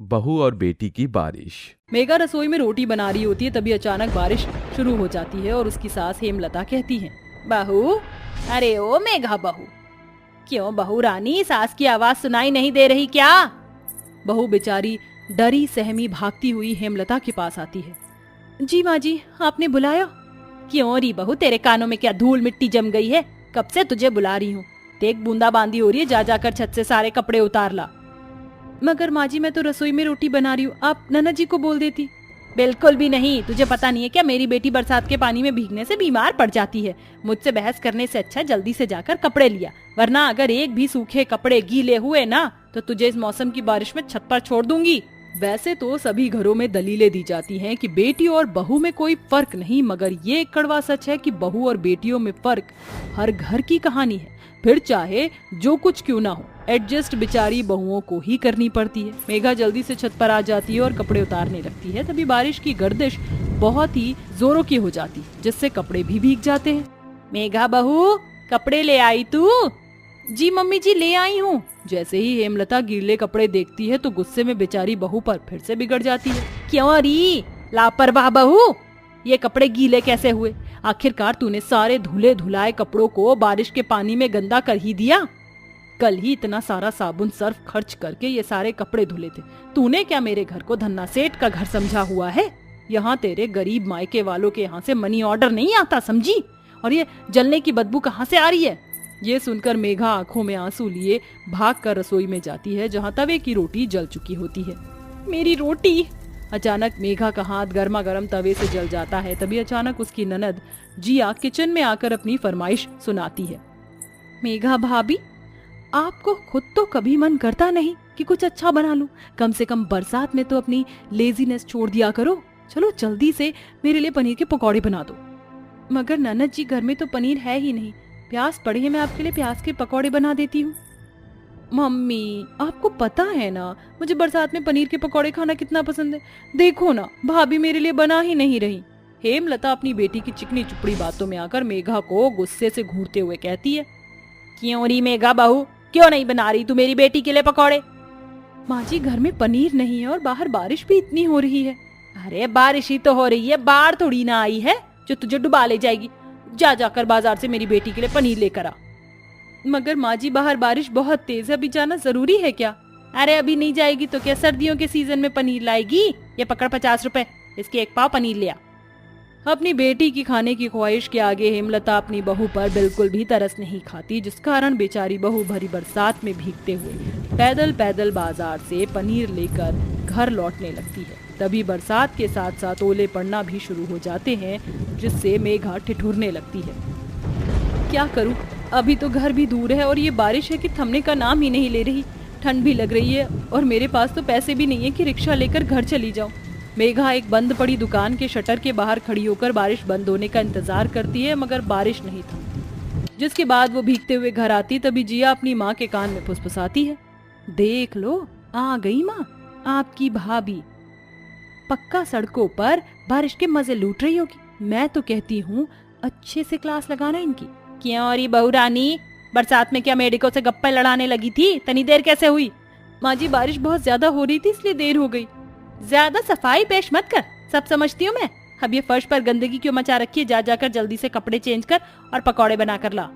बहू और बेटी की बारिश। मेघा रसोई में रोटी बना रही होती है, तभी अचानक बारिश शुरू हो जाती है और उसकी सास हेमलता कहती है, बहू, अरे ओ मेघा बहू, क्यों बहू रानी, सास की आवाज सुनाई नहीं दे रही क्या? बहू बेचारी डरी सहमी भागती हुई हेमलता के पास आती है। जी माँ जी, आपने बुलाया? क्यों री बहू, तेरे कानों में क्या धूल मिट्टी जम गई है? कब से तुझे बुला रही हूँ। देख बूंदाबांदी हो रही है, जा जाकर छत से सारे कपड़े उतार ला। मगर माँ जी, मैं तो रसोई में रोटी बना रही हूँ, आप नन्ना जी को बोल देती। बिल्कुल भी नहीं, तुझे पता नहीं है क्या, मेरी बेटी बरसात के पानी में भीगने से बीमार पड़ जाती है। मुझसे बहस करने से अच्छा जल्दी से जाकर कपड़े लिया, वरना अगर एक भी सूखे कपड़े गीले हुए ना तो तुझे इस मौसम की बारिश में छत पर छोड़ दूंगी। वैसे तो सभी घरों में दलीलें दी जाती हैं कि बेटी और बहू में कोई फर्क नहीं, मगर ये कड़वा सच है कि बहू और बेटियों में फर्क हर घर की कहानी है। फिर चाहे जो कुछ क्यों ना हो, एडजस्ट बेचारी बहुओं को ही करनी पड़ती है। मेघा जल्दी से छत पर आ जाती है और कपड़े उतारने लगती है। तभी बारिश की गर्दिश बहुत ही जोरों की हो जाती है, जिससे कपड़े भी भीग जाते हैं। मेघा बहू, कपड़े ले आई तू? जी मम्मी जी, ले आई हूँ। जैसे ही हेमलता गीले कपड़े देखती है तो गुस्से में बेचारी बहू पर फिर से बिगड़ जाती है। क्यों री लापरवाह बहू, ये कपड़े गीले कैसे हुए? आखिरकार तूने सारे धुले धुलाए कपड़ों को बारिश के पानी में गंदा कर ही दिया। कल ही इतना सारा साबुन सर्फ खर्च करके ये सारे कपड़े धुले थे। तूने क्या मेरे घर को धन्ना सेठ का घर समझा हुआ है? यहाँ तेरे गरीब मायके वालों के यहाँ से मनी ऑर्डर नहीं आता, समझी? और ये जलने की बदबू कहाँ से आ रही है? ये सुनकर मेघा आंखों में आंसू लिए भागकर रसोई में जाती है, जहाँ तवे की रोटी जल चुकी होती है। मेरी रोटी! अचानक मेघा का हाथ गर्मा गर्म तवे से जल जाता है। तभी अचानक उसकी ननद जिया किचन में आकर अपनी फरमाइश सुनाती है। मेघा भाभी, आपको खुद तो कभी मन करता नहीं कि कुछ अच्छा बना लूं? कम से कम बरसात में तो अपनी लेजीनेस छोड़ दिया करो। चलो जल्दी से मेरे लिए पनीर के पकौड़े बना दो। मगर ननद जी, घर में तो पनीर है ही नहीं। प्याज पड़े हैं, मैं आपके लिए प्याज के पकौड़े बना देती हूँ। मम्मी, आपको पता है ना मुझे बरसात में पनीर के पकौड़े खाना कितना पसंद है। देखो ना, भाभी मेरे लिए बना ही नहीं रही। हेमलता अपनी बेटी की चिकनी चुपड़ी बातों में आकर मेघा को गुस्से से घूरते हुए कहती है, क्यों री मेघा बहू, क्यों नहीं बना रही तू मेरी बेटी के लिए पकौड़े? माँ जी, घर में पनीर नहीं है और बाहर बारिश भी इतनी हो रही है। अरे बारिश ही तो हो रही है, बाढ़ थोड़ी ना आई है जो तुझे डुबा ले जाएगी। जा जाकर बाजार से मेरी बेटी के लिए पनीर लेकर आ। मगर माँ जी, बाहर बारिश बहुत तेज है, अभी जाना जरूरी है क्या? अरे अभी नहीं जाएगी तो क्या सर्दियों के सीजन में पनीर लाएगी? ये पकड़ 50 रुपए, इसके 1 पाव पनीर लिया। अपनी बेटी की खाने की ख्वाहिश के आगे हेमलता अपनी बहू पर बिल्कुल भी तरस नहीं खाती, जिस कारण बेचारी बहू भरी बरसात में भीगते हुए पैदल पैदल बाजार से पनीर लेकर घर लौटने लगती है। तभी बरसात के साथ साथ ओले पड़ना भी शुरू हो जाते हैं, जिससे मेघा ठिठुरने लगती है। क्या करूं, अभी तो घर भी दूर है और ये बारिश है कि थमने का नाम ही नहीं ले रही। ठंड भी लग रही है और मेरे पास तो पैसे भी नहीं है कि रिक्शा लेकर घर चली जाऊं। मेघा एक बंद पड़ी दुकान के शटर के बाहर खड़ी होकर बारिश बंद होने का इंतजार करती है, मगर बारिश नहीं थमती। जिसके बाद वो भीगते हुए घर आती, तभी जिया अपनी माँ के कान में फुसफुसाती है, देख लो, आ गई माँ आपकी भाभी। पक्का सड़कों पर बारिश के मजे लूट रही होगी। मैं तो कहती हूँ अच्छे से क्लास लगाना इनकी। क्यों री बहू रानी, बरसात में क्या मेडिको से गप्पे लड़ाने लगी थी? तनी देर कैसे हुई? माँ जी, बारिश बहुत ज्यादा हो रही थी इसलिए देर हो गई। ज्यादा सफाई पेश मत कर, सब समझती हूँ मैं। अब ये फर्श पर गंदगी क्यों मचा रखी है? जा जाकर जल्दी से कपड़े चेंज कर और पकौड़े बना कर ला।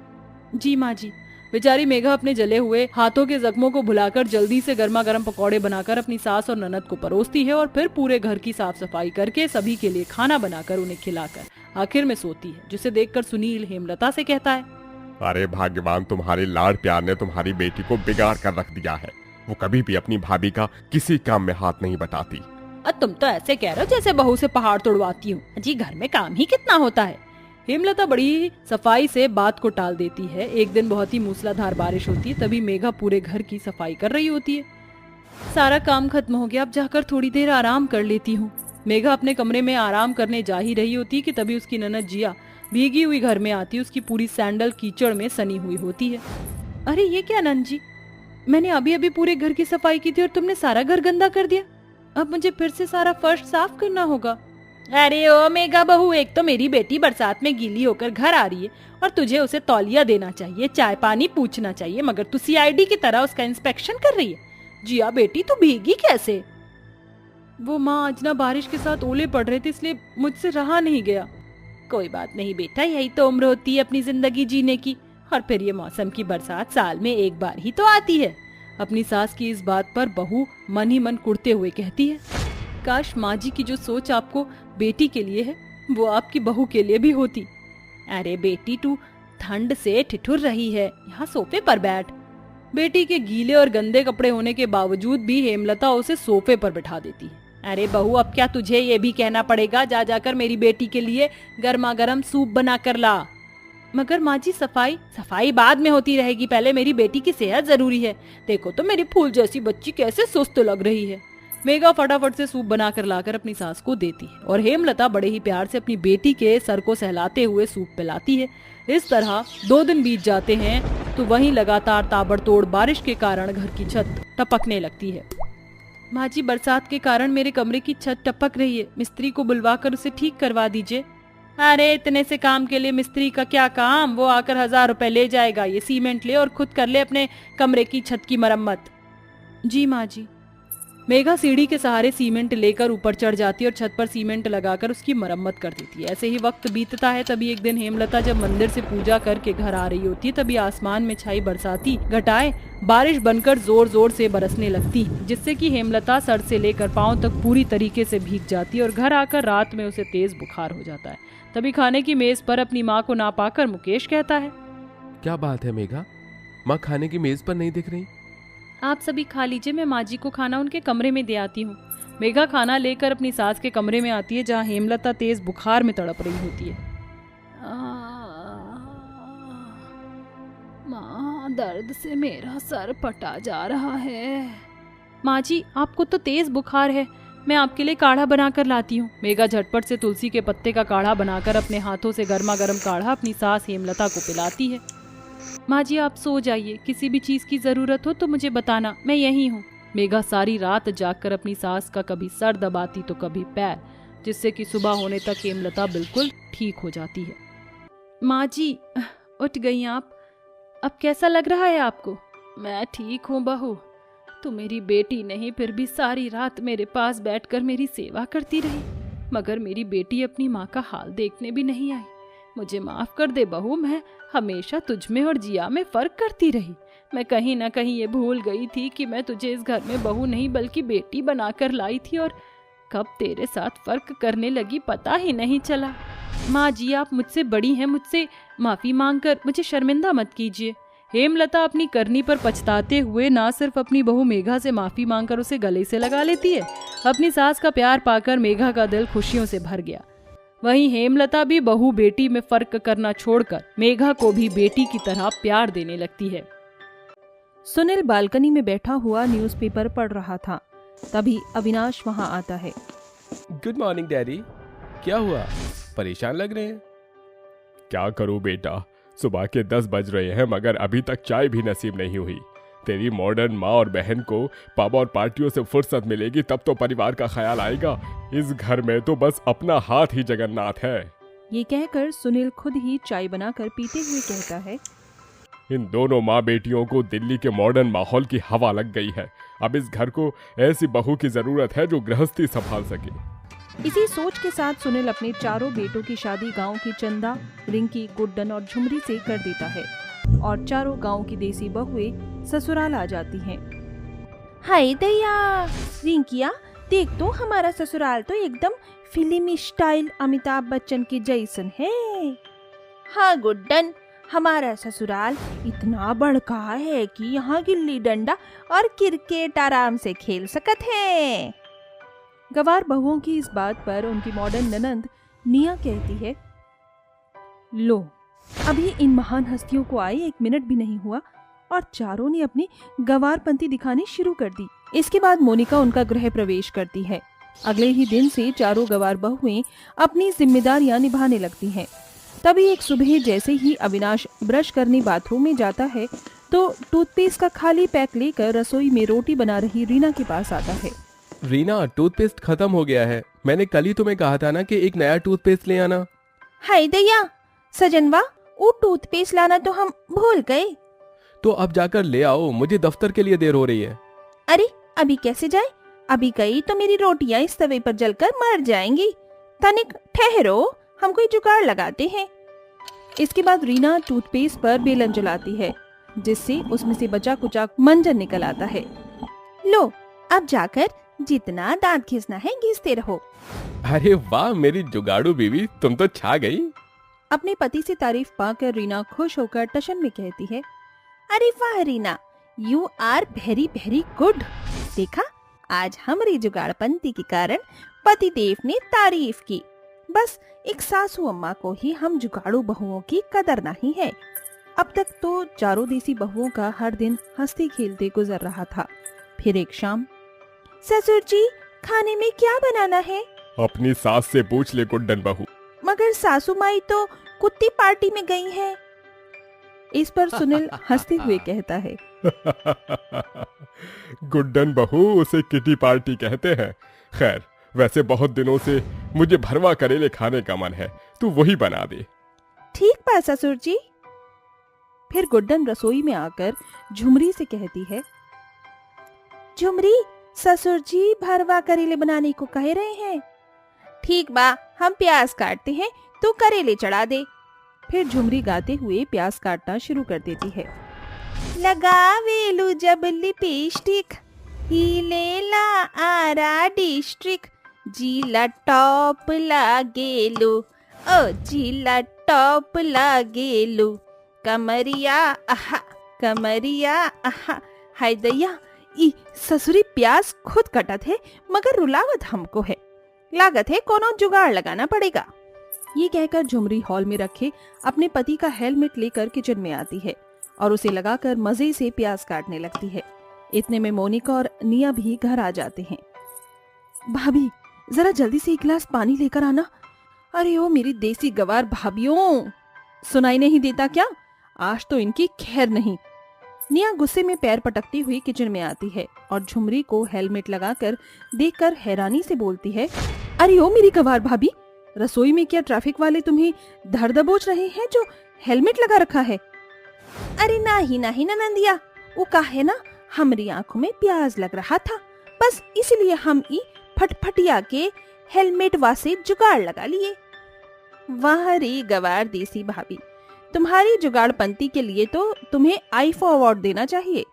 जी माँ जी। बेचारी मेघा अपने जले हुए हाथों के जख्मों को भुलाकर जल्दी से गर्मा गर्म पकौड़े बनाकर अपनी सास और ननद को परोसती है और फिर पूरे घर की साफ सफाई करके सभी के लिए खाना बनाकर उन्हें खिलाकर आखिर में सोती है, जिसे देखकर सुनील हेमलता से कहता है, अरे भाग्यवान, तुम्हारे लाड़ प्यार ने तुम्हारी बेटी को बिगाड़ कर रख दिया है। वो कभी भी अपनी भाभी का किसी काम में हाथ नहीं बटाती। तुम तो ऐसे कह रहे हो जैसे बहू से पहाड़ तोड़वाती हूँ। जी, घर में काम ही कितना होता है। हेमलता बड़ी सफाई से बात को टाल देती है। एक दिन बहुत ही मूसलाधार बारिश होती है, तभी मेघा पूरे घर की सफाई कर रही होती है। सारा काम खत्म हो गया, अब जाकर थोड़ी देर आराम कर लेती हूँ। मेघा अपने कमरे में आराम करने जा ही रही होती है कि तभी उसकी ननद जिया भीगी हुई घर में आती है। उसकी पूरी सैंडल कीचड़ में सनी हुई होती है। अरे ये क्या नंद जी, मैंने अभी अभी पूरे घर की सफाई की थी और तुमने सारा घर गंदा कर दिया। अब मुझे फिर से सारा फर्श साफ करना होगा। अरे ओ मेघा बहू, एक तो मेरी बेटी बरसात में गीली होकर घर आ रही है और तुझे उसे तौलिया देना चाहिए, चाय पानी पूछना चाहिए, मगर तू सीआईडी की तरह उसका इंस्पेक्शन कर रही है। जिया बेटी, तू भीगी कैसे? वो माँ, आज ना बारिश के साथ ओले पड़ रहे थे, इसलिए मुझसे रहा नहीं गया। कोई बात नहीं बेटा, यही तो उम्र होती है अपनी जिंदगी जीने की। और फिर ये मौसम की बरसात साल में एक बार ही तो आती है। अपनी सास की इस बात पर बहू मन ही मन कुड़ते हुए कहती है, काश माँ जी की जो सोच आपको बेटी के लिए है वो आपकी बहू के लिए भी होती। अरे बेटी, तू ठंड से ठिठुर रही है, यहाँ सोफे पर बैठ। बेटी के गीले और गंदे कपड़े होने के बावजूद भी हेमलता उसे सोफे पर बिठा देती है। अरे बहू, अब क्या तुझे ये भी कहना पड़ेगा, जा जाकर मेरी बेटी के लिए गर्मा गर्म सूप बना कर ला। मगर माँ जी, सफाई बाद में होती रहेगी, पहले मेरी बेटी की सेहत जरूरी है। देखो तो मेरी फूल जैसी बच्ची कैसे सुस्त लग रही है। मेघा फटाफट से सूप बनाकर लाकर अपनी सास को देती है और हेमलता बड़े ही प्यार से अपनी बेटी के सर को सहलाते हुए सूप पिलाती है। इस तरह 2 दिन बीत जाते हैं तो वहीं लगातार ताबड़तोड़ बारिश के कारण घर की छत टपकने लगती है। माँ जी, बरसात के कारण मेरे कमरे की छत टपक रही है, मिस्त्री को बुलवाकर उसे ठीक करवा दीजिए। अरे इतने से काम के लिए मिस्त्री का क्या काम, वो आकर 1000 रुपए ले जाएगा। ये सीमेंट ले और खुद कर ले अपने कमरे की छत की मरम्मत। जी माँ जी। मेघा सीढ़ी के सहारे सीमेंट लेकर ऊपर चढ़ जाती है और छत पर सीमेंट लगाकर उसकी मरम्मत कर देती है। ऐसे ही वक्त बीतता है। तभी एक दिन हेमलता जब मंदिर से पूजा करके घर आ रही होती है, तभी आसमान में छाई बरसाती घटाएं बारिश बनकर जोर जोर से बरसने लगती है, जिससे कि हेमलता सर से लेकर पांव तक पूरी तरीके से भीग जाती है और घर आकर रात में उसे तेज बुखार हो जाता है। तभी खाने की मेज पर अपनी माँ को ना पाकर मुकेश कहता है, क्या बात है मेघा, माँ खाने की मेज पर नहीं दिख रही? आप सभी खा लीजिए, मैं माँ जी को खाना उनके कमरे में दे आती हूँ। मेघा खाना लेकर अपनी सास के कमरे में आती है, जहाँ हेमलता तेज बुखार में तड़प रही होती है। माँ, दर्द से मेरा सर फटा जा रहा है। माँ जी, आपको तो तेज बुखार है, मैं आपके लिए काढ़ा बनाकर लाती हूँ। मेघा झटपट से तुलसी के पत्ते का काढ़ा बनाकर अपने हाथों से गर्मा गर्म काढ़ा अपनी सास हेमलता को पिलाती है। माँ जी, आप सो जाइए, किसी भी चीज की जरूरत हो तो मुझे बताना, मैं यहीं हूँ। मेघा सारी रात जागकर अपनी सास का कभी सर दबाती तो कभी पैर, जिससे कि सुबह होने तक हेमलता बिल्कुल ठीक हो जाती है। माँ जी, उठ गई आप? अब कैसा लग रहा है आपको? मैं ठीक हूँ बहू, तू मेरी बेटी नहीं, फिर भी सारी रात मेरे पास बैठकर मेरी सेवा करती रही, मगर मेरी बेटी अपनी माँ का हाल देखने भी नहीं आई। मुझे माफ कर दे बहू, मैं हमेशा तुझ में और जिया में फर्क करती रही। मैं कहीं ना कहीं ये भूल गई थी कि मैं तुझे इस घर में बहू नहीं बल्कि बेटी बनाकर लाई थी, और कब तेरे साथ फर्क करने लगी पता ही नहीं चला। माँ जी, आप मुझसे बड़ी हैं, मुझसे माफी मांगकर मुझे शर्मिंदा मत कीजिए। हेमलता अपनी करनी पर पछताते हुए ना सिर्फ अपनी बहू मेघा से माफी मांगकर उसे गले से लगा लेती है, अपनी सास का प्यार पाकर मेघा का दिल खुशियों से भर गया। वहीं हेमलता भी बहू बेटी में फर्क करना छोड़कर मेघा को भी बेटी की तरह प्यार देने लगती है। सुनील बालकनी में बैठा हुआ न्यूज़पेपर पढ़ रहा था। तभी अविनाश वहां आता है। गुड मॉर्निंग डैडी, क्या हुआ, परेशान लग रहे हैं? क्या करूं बेटा, सुबह के 10 बज रहे हैं मगर अभी तक चाय भी नसीब नहीं हुई। तेरी मॉडर्न माँ और बहन को पब और पार्टियों से फुर्सत मिलेगी तब तो परिवार का ख्याल आएगा। इस घर में तो बस अपना हाथ ही जगन्नाथ है। ये कहकर सुनील खुद ही चाय बनाकर पीते हुए कहता है, इन दोनों माँ बेटियों को दिल्ली के मॉडर्न माहौल की हवा लग गई है। अब इस घर को ऐसी बहू की जरूरत है जो गृहस्थी संभाल सके। इसी सोच के साथ सुनील अपने चारों बेटों की शादी गांव की चंदा, रिंकी, गुड्डन और झुमरी से कर देता है और चारों गांव की देसी बहुएं ससुराल आ जाती हैं। हाय दया, रिंकिया देख तो, हमारा ससुराल तो एकदम फिल्मी स्टाइल अमिताभ बच्चन के जैसन है। हाँ गुड्डन, हमारा ससुराल इतना बड़का है कि यहाँ गिल्ली डंडा और क्रिकेट आराम से खेल सकत है। गवार बहुओं की इस बात पर उनकी मॉडर्न ननंद निया कहती है, लो अभी इन महान हस्तियों को आए 1 मिनट भी नहीं हुआ और चारों ने अपनी गवारपंती दिखानी शुरू कर दी। इसके बाद मोनिका उनका गृह प्रवेश करती है। अगले ही दिन से चारों गवार बहुएं अपनी जिम्मेदारियां निभाने लगती हैं। तभी एक सुबह जैसे ही अविनाश ब्रश करने बाथरूम में जाता है तो टूथपेस्ट का खाली पैक लेकर रसोई में रोटी बना रही रीना के पास आता है। रीना, टूथपेस्ट खत्म हो गया है, मैंने कल ही तुम्हें कहा था ना कि एक नया टूथपेस्ट ले आना। हाय दया, सजनवा वो टूथपेस्ट लाना तो हम भूल गए। तो अब जाकर ले आओ, मुझे दफ्तर के लिए देर हो रही है। अरे अभी कैसे जाए, अभी गई तो मेरी रोटियां इस तवे पर जलकर मर जाएंगी। तनिक ठहरो, हम कोई जुगाड़ लगाते हैं। इसके बाद रीना टूथपेस्ट पर बेलन जलाती है, जिससे उसमें से बचा कुचा मंजन निकल आता है। लो, अब जाकर जितना दांत घिसना है घिसते रहो। अरे वाह मेरी जुगाड़ू बीवी, तुम तो छा गई। अपने पति से तारीफ पाकर रीना खुश होकर टशन में कहती है, अरे वाह Reena, you are very very good. देखा, आज हमारी जुगाड़पंती के कारण पति देव ने तारीफ की। बस एक सासू अम्मा को ही हम जुगाड़ू बहुओं की कदर नहीं है। अब तक तो चारों देसी बहुओं का हर दिन हंसते खेलते गुजर रहा था। फिर एक शाम, ससुर जी खाने में क्या बनाना है? अपनी सास से पूछ ले गुड्डन बहू। मगर सासू माई तो कुत्ती पार्टी में गई हैं। इस पर सुनील हंसते हुए कहता है, गुड्डन बहू उसे किटी पार्टी कहते हैं। खैर, वैसे बहुत दिनों से मुझे भरवा करेले खाने का मन है, तू वही बना दे। ठीक बा ससुर जी। फिर गुड्डन रसोई में आकर झुमरी से कहती है, झुमरी, ससुर जी भरवा करेले बनाने को कह रहे हैं। ठीक बा, हम प्याज काटते हैं, तू करेले चढ़ा दे। फिर झुमरी गाते हुए प्याज काटना शुरू कर देती है। लगावेलू जब लिपस्टिक, हीलेला आरा डिस्ट्रिक्ट, जिला टॉप लागेलू, ओ जिला टॉप लागेलू, कमरिया आहा, कमरिया आहा। हाय दैया, ई ससुरी प्याज खुद कटत है मगर रुलावत हमको है। लागत है कोनो जुगाड़ लगाना पड़ेगा। ये कहकर झुमरी हॉल में रखे अपने पति का हेलमेट लेकर किचन में आती है और उसे लगाकर मजे से प्याज काटने लगती है। इतने में मोनिका और निया भी घर आ जाते हैं। भाभी, जरा जल्दी से एक गिलास पानी लेकर आना। अरे ओ मेरी देसी गवार भाभियों, सुनाई नहीं देता क्या? आज तो इनकी खैर नहीं। निया गुस्से में पैर पटकती हुई किचन में आती है और झुमरी को हेलमेट लगाकर देखकर हैरानी से बोलती है, अरे ओ मेरी गवार भाभी, रसोई में क्या ट्रैफिक वाले तुम्हें धर दबोच रहे हैं जो हेलमेट लगा रखा है? अरे नहीं नहीं ननंदिया, वो काहे ना हमारी आंखों में प्याज लग रहा था, बस इसलिए हम ई फटफटिया के हेलमेट वासे जुगाड़ लगा लिए। वाह रे गवार देसी भाभी, तुम्हारी जुगाड़पंती के लिए तो तुम्हें आईफा अवार्ड देना चाहिए।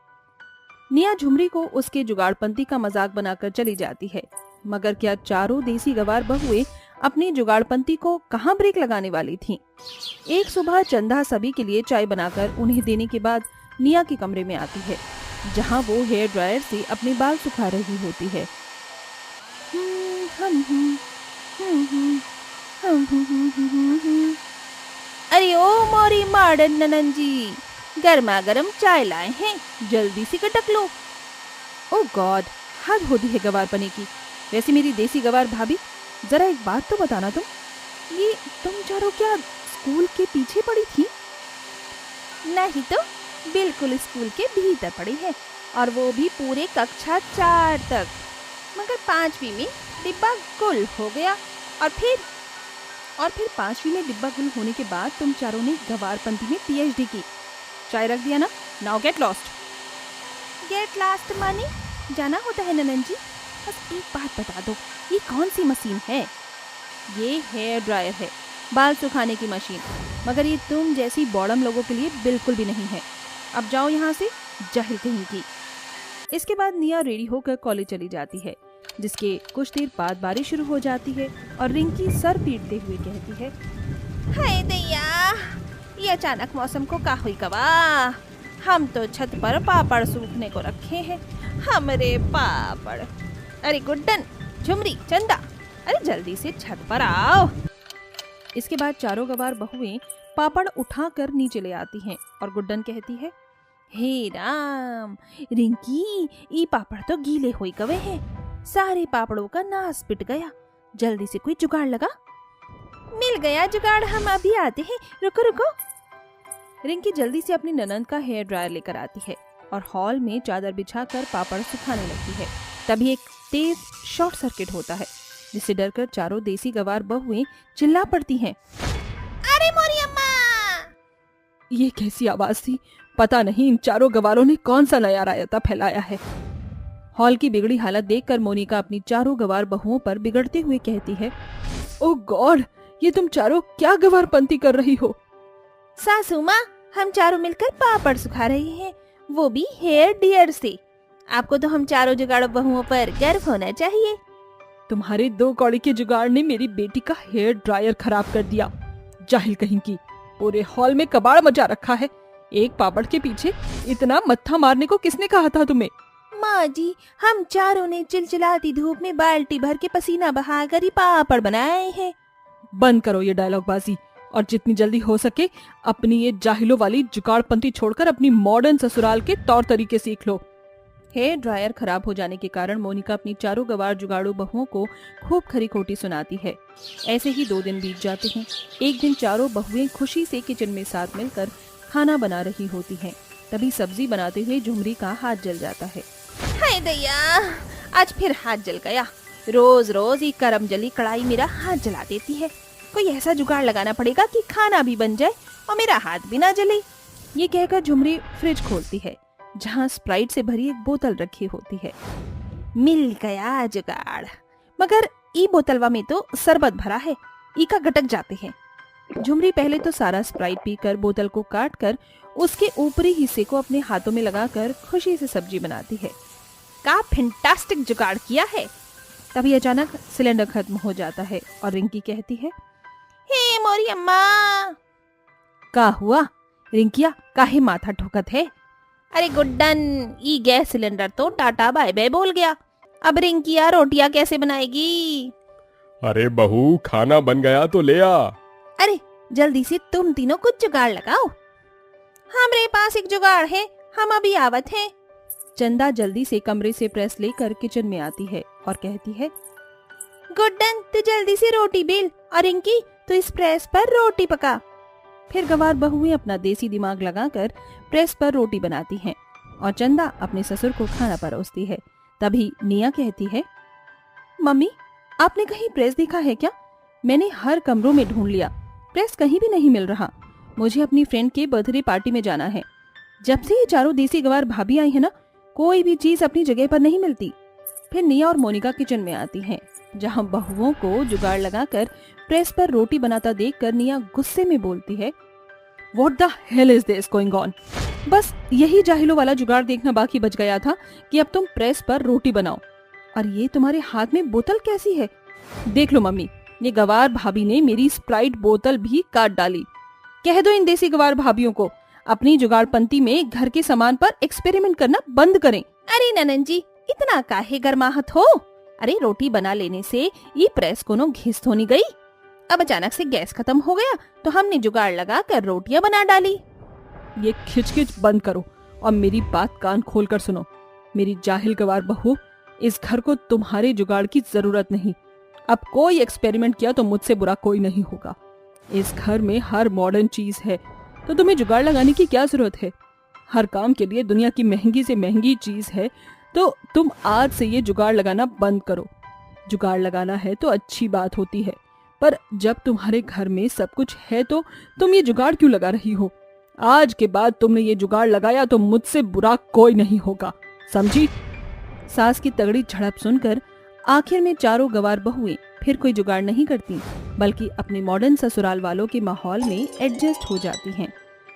निया झुमरी को उसके जुगाड़पंती का मजाक बनाकर चली जाती है, मगर क्या चारों देसी गवार बहुएं अपनी जुगाड़पंती को कहां ब्रेक लगाने वाली थीं। एक सुबह चंदा सभी के लिए चाय बनाकर उन्हें देने के बाद निया के कमरे में आती है, जहां वो हेयर ड्रायर से अपने बाल सुखा रही होती है। अरे ओ मोरी मॉडर्न ननन जी, गर्मा गर्म चाय लाए हैं, जल्दी से कटक लो। ओ गॉड, हद होती है गवार पने की। वैसे मेरी देसी गवार भाभी, जरा एक बात तो बताना, ये तुम चारों क्या स्कूल के पीछे पड़ी थी? नहीं तो बिल्कुल स्कूल के भीतर पड़ी है, और वो भी पूरे कक्षा 4 तक। मगर 5वीं में डिब्बा गुल हो गया, और फिर 5वीं में डिब्बा गुल होने के बाद तुम चारों ने गवारपंती में PhD की। चाय रख दिया ना, now get lost. Get lost माने जाना होता है ननन जी? बस एक बात बता दो, ये कौन सी मशीन है? ये हेयर ड्रायर है, बाल सुखाने की मशीन, मगर ये तुम जैसी बॉडम लोगों के लिए बिल्कुल भी नहीं है। अब जाओ यहाँ से, जाहिल कहीं की। इसके बाद निया रेडी होकर कॉलेज चली जाती है, जिसके कुछ देर बाद बारिश शुरू हो जाती है और रिंकी सर पीटते हुए कहती है, हाय दैया, ये अचानक मौसम को का हुई कवा। हम तो छत पर पापड़ सूखने को रखे हैं, हमरे पापड़। अरे गुड्डन, झुमरी, चंदा, अरे जल्दी से छत पर आओ। इसके बाद चारों गवार बहुएं पापड़ उठाकर नीचे ले आती हैं और गुड्डन कहती है, हे राम रिंकी, ये पापड़ तो गीले हुई कवे हैं, सारे पापड़ों का नाश पिट गया, जल्दी से कोई जुगाड़ लगा। मिल गया जुगाड़, हम अभी आते हैं, रुको रुको। रिंकी जल्दी से अपनी ननंद का हेयर ड्रायर लेकर आती है और हॉल में चादर बिछाकर पापड़ सुखाने लगती है। तभी एक तेज शॉर्ट सर्किट होता है, जिससे डरकर चारों देसी गवार बहुएं चिल्ला पड़ती हैं, अरे मोरी अम्मा। ये कैसी आवाज थी? पता नहीं इन चारों गवारों ने कौन सा नया रायता फैलाया है। हॉल की बिगड़ी हालत देखकर मोनिका अपनी चारों गवार बहुओं पर बिगड़ते हुए कहती है, ओ गॉड, ये तुम चारों क्या गवारपंती कर रही हो। सासू माँ, हम चारों मिलकर पापड़ सुखा रहे हैं, वो भी हेयर ड्रायर से। आपको तो हम चारों जुगाड़ बहुओं पर गर्व होना चाहिए। तुम्हारे 2 कौड़ी के जुगाड़ ने मेरी बेटी का हेयर ड्रायर खराब कर दिया। जाहिल कहीं की, पूरे हॉल में कबाड़ मचा रखा है। एक पापड़ के पीछे इतना मत्था मारने को किसने कहा था तुम्हें? माँ जी, हम चारों ने चिलचिलाती धूप में बाल्टी भर के पसीना बहाकर ही पापड़ बनाए हैं। बंद करो ये डायलॉगबाजी और जितनी जल्दी हो सके अपनी ये जाहिलों वाली जुगाड़पंती छोड़कर अपनी मॉडर्न ससुराल के तौर तरीके सीख लो। हेयर ड्रायर खराब हो जाने के कारण मोनिका अपनी चारों गवार जुगाड़ू बहुओं को खूब खरी खोटी सुनाती है। ऐसे ही 2 दिन बीत जाते हैं। एक दिन चारों बहुएं खुशी से किचन में साथ मिलकर खाना बना रही होती हैं। तभी सब्जी बनाते हुए झुमरी का हाथ जल जाता है। हाय दया, आज फिर हाथ जल गया। रोज रोज ये करम जली कढ़ाई मेरा हाथ जला देती है। कोई ऐसा जुगाड़ लगाना पड़ेगा कि खाना भी बन जाए और मेरा हाथ भी ना जले। ये कहकर झुमरी फ्रिज खोलती है जहाँ स्प्राइट से भरी एक बोतल रखी होती है। मिल गया जुगाड़, मगर ई बोतलवा में तो शरबत भरा है, ई का गटक जाते हैं। झुमरी पहले तो सारा स्प्राइट पीकर बोतल को काट कर उसके ऊपरी हिस्से को अपने हाथों में लगाकर खुशी से सब्जी बनाती है। का फैंटास्टिक जुगाड़ किया है। तभी अचानक सिलेंडर खत्म हो जाता है और रिंकी कहती है, हे मोरी अम्मा। का हुआ रिंकिया, काहे माथा ठोकत है? अरे गुड्डन, ई गैस सिलेंडर तो टाटा बाय बाय बोल गया। अब रिंकिया रोटियां कैसे बनाएगी? अरे बहू, खाना बन गया तो ले आ। अरे जल्दी से तुम तीनों कुछ जुगाड़ लगाओ। हमारे पास एक जुगाड़ है, हम अभी आवत हैं। चंदा जल्दी से कमरे से प्रेस लेकर किचन में आती है और कहती है, गुड्डन तू जल्दी से रोटी बेल और रिंकी तू इस प्रेस पर रोटी पका। फिर गवार बहुएं अपना देसी दिमाग लगाकर प्रेस पर रोटी बनाती हैं और चंदा अपने ससुर को खाना परोसती है। तभी निया कहती है, मम्मी आपने कहीं प्रेस देखा है क्या? मैंने हर कमरों में ढूंढ लिया, प्रेस कहीं भी नहीं मिल रहा। मुझे अपनी फ्रेंड के बर्थडे पार्टी में जाना है। जब से ये चारों देसी गवार भाभी आई है ना, कोई भी चीज अपनी जगह पर नहीं मिलती। फिर निया और मोनिका किचन में आती हैं, जहां बहुओं को जुगाड़ लगाकर प्रेस पर रोटी बनाता देखकर निया गुस्से में बोलती है, What the hell is this going on? बस यही जाहिलों वाला जुगाड़ देखना बाकी बच गया था कि अब तुम प्रेस पर रोटी बनाओ। और ये तुम्हारे हाथ में बोतल कैसी है? देख लो मम्मी, ये गवार भाभी ने मेरी स्प्राइट बोतल भी काट डाली। कह दो इन देसी गवार भाभियों को अपनी जुगाड़पंती में घर के सामान पर एक्सपेरिमेंट करना बंद करें। अरे ननन जी, इतना काहे गरमाहट हो? अरे रोटी बना लेने से ये प्रेस कोनो घिस तो नहीं गई। अब अचानक से गैस खत्म हो गया तो हमने जुगाड़ लगा कर रोटियां बना डाली। ये खिचखिच बंद करो और मेरी बात कान खोल कर सुनो। मेरी जाहिल गवार बहू, इस घर को तुम्हारे जुगाड़ की जरूरत नहीं। अब कोई एक्सपेरिमेंट किया तो मुझसे बुरा कोई नहीं होगा। इस घर में हर मॉडर्न चीज है तो तुम्हें जुगाड़ लगाने की क्या जरूरत है? हर काम के लिए दुनिया की महंगी से महंगी चीज है तो तुम आज से ये जुगाड़ लगाना बंद करो। जुगाड़ लगाना है तो अच्छी बात होती है, पर जब तुम्हारे घर में सब कुछ है तो तुम ये जुगाड़ क्यों लगा रही हो? आज के बाद तुमने ये जुगाड़ लगाया तो मुझसे बुरा कोई नहीं होगा, समझी? सास की तगड़ी झड़प सुनकर आखिर में चारों गवार बहुएं फिर कोई जुगाड़ नहीं करती, बल्कि अपने मॉडर्न ससुराल वालों के माहौल में एडजस्ट हो जाती हैं।